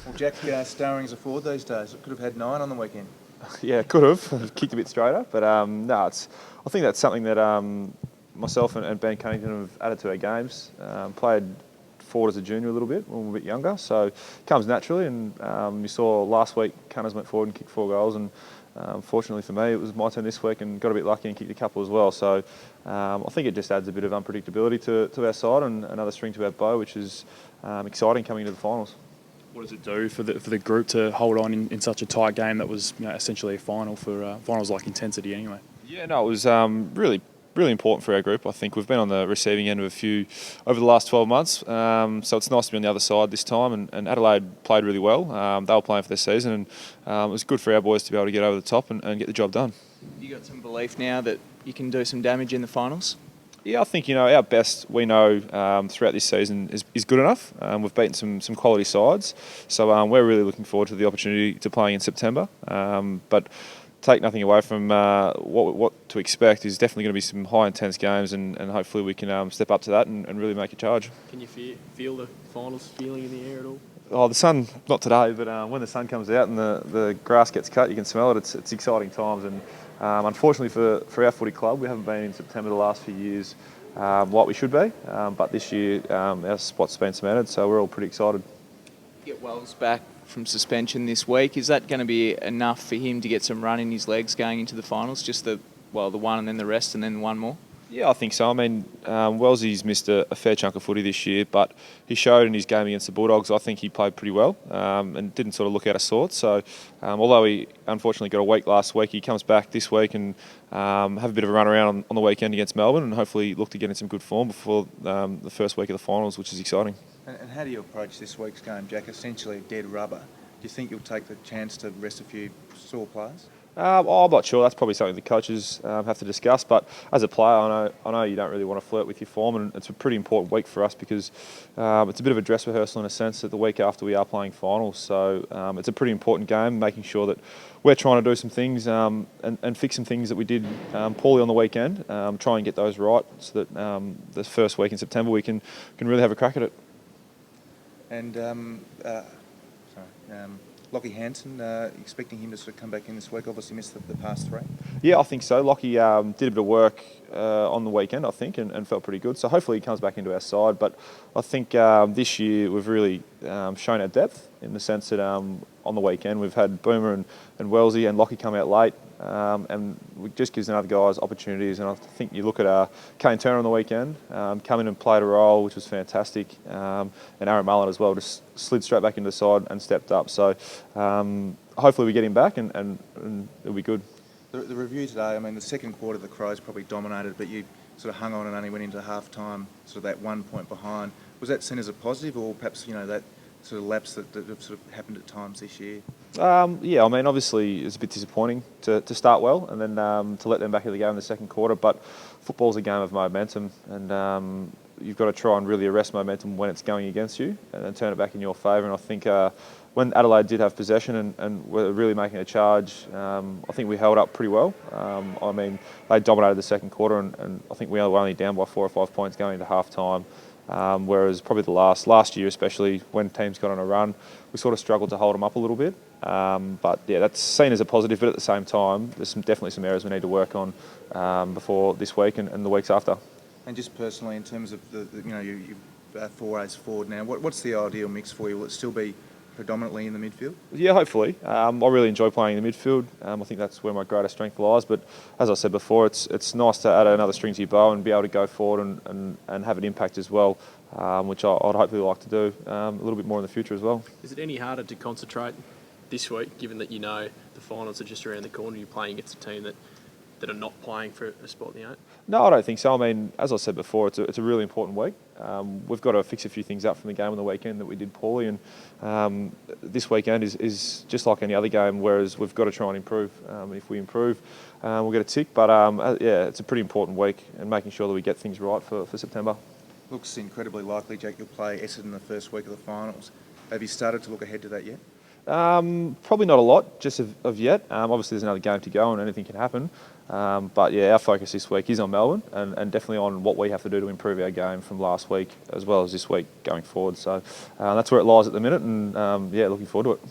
Well, Jack, Starring's a forward these days. It could have had 9 on the weekend. Yeah, could have kicked a bit straighter, but no, I think that's something that myself and Ben Cunnington have added to our games. Played forward as a junior a little bit when we were a bit younger, so it comes naturally. And you saw last week, Cunners went forward and kicked 4 goals, and fortunately for me, it was my turn this week and got a bit lucky and kicked a couple as well. So I think it just adds a bit of unpredictability to our side and another string to our bow, which is exciting coming into the finals. What does it do for the group to hold on in such a tight game that was essentially a final for finals like intensity anyway? Yeah, no, it was really important for our group. I think we've been on the receiving end of a few over the last 12 months, so it's nice to be on the other side this time. And Adelaide played really well. They were playing for their season, and it was good for our boys to be able to get over the top and get the job done. You got some belief now that you can do some damage in the finals? Yeah, I think our best we know throughout this season is good enough. We've beaten some quality sides, so we're really looking forward to the opportunity to playing in September. But take nothing away from what to expect is definitely going to be some high intense games, and hopefully we can step up to that and really make a charge. Can you feel the finals feeling in the air at all? Oh, the sun, not today, but when the sun comes out and the grass gets cut, you can smell it. It's exciting times, and unfortunately for our footy club, we haven't been in September the last few years like we should be, but this year our spot's been cemented, so we're all pretty excited. Get Wells back from suspension this week. Is that going to be enough for him to get some run in his legs going into the finals? Just the one and then the rest and then one more? Yeah, I think so. I mean, Wellesley's missed a fair chunk of footy this year, but he showed in his game against the Bulldogs, I think he played pretty well and didn't sort of look out of sorts. So although he unfortunately got a week last week, he comes back this week and have a bit of a run around on the weekend against Melbourne and hopefully look to get in some good form before the first week of the finals, which is exciting. And how do you approach this week's game, Jack? Essentially dead rubber. Do you think you'll take the chance to rest a few sore players? I'm not sure. That's probably something the coaches have to discuss. But as a player, I know you don't really want to flirt with your form, and it's a pretty important week for us because it's a bit of a dress rehearsal in a sense that the week after we are playing finals. So it's a pretty important game, making sure that we're trying to do some things and fix some things that we did poorly on the weekend. Try and get those right so that the first week in September we can really have a crack at it. And Lockie Hansen, expecting him to sort of come back in this week. Obviously missed the past 3. Yeah, I think so. Lockie did a bit of work on the weekend, I think, and felt pretty good. So hopefully he comes back into our side. But I think this year we've really shown our depth in the sense that on the weekend we've had Boomer and Wellesley and Lockie come out late. And it just gives another guys opportunities. And I think you look at Kane Turner on the weekend, come in and played a role, which was fantastic. And Aaron Mullen as well, just slid straight back into the side and stepped up. So hopefully we get him back and it'll be good. The review today, I mean, the second quarter the Crows probably dominated, but you sort of hung on and only went into half-time, sort of that 1 point behind. Was that seen as a positive, or perhaps, that sort of lapse that have sort of happened at times this year? Yeah, I mean, obviously it's a bit disappointing to start well and then to let them back in the game in the second quarter, but football's a game of momentum, and you've got to try and really arrest momentum when it's going against you and then turn it back in your favour. And I think when Adelaide did have possession and were really making a charge, I think we held up pretty well. I mean, they dominated the second quarter, and I think we were only down by 4 or 5 points going into half-time. Whereas probably the last year, especially when teams got on a run, we sort of struggled to hold them up a little bit. But yeah, that's seen as a positive. But at the same time, there's definitely some areas we need to work on before this week and the weeks after. And just personally, in terms of you 4 A's forward now, what's the ideal mix for you? Will it still be predominantly in the midfield? Yeah, hopefully. I really enjoy playing in the midfield. I think that's where my greatest strength lies. But as I said before, it's nice to add another string to your bow and be able to go forward and have an impact as well, which I'd hopefully like to do a little bit more in the future as well. Is it any harder to concentrate this week, given that the finals are just around the corner, you're playing against a team that are not playing for a spot in the 8? No, I don't think so. I mean, as I said before, it's a really important week. We've got to fix a few things up from the game on the weekend that we did poorly, and this weekend is just like any other game, whereas we've got to try and improve. If we improve, we'll get a tick. But yeah, it's a pretty important week, and making sure that we get things right for September. Looks incredibly likely, Jack, you'll play Essendon in the first week of the finals. Have you started to look ahead to that yet? Probably not a lot, just of yet. Obviously, there's another game to go and anything can happen. But yeah, our focus this week is on Melbourne and definitely on what we have to do to improve our game from last week as well as this week going forward. So that's where it lies at the minute, and yeah, looking forward to it.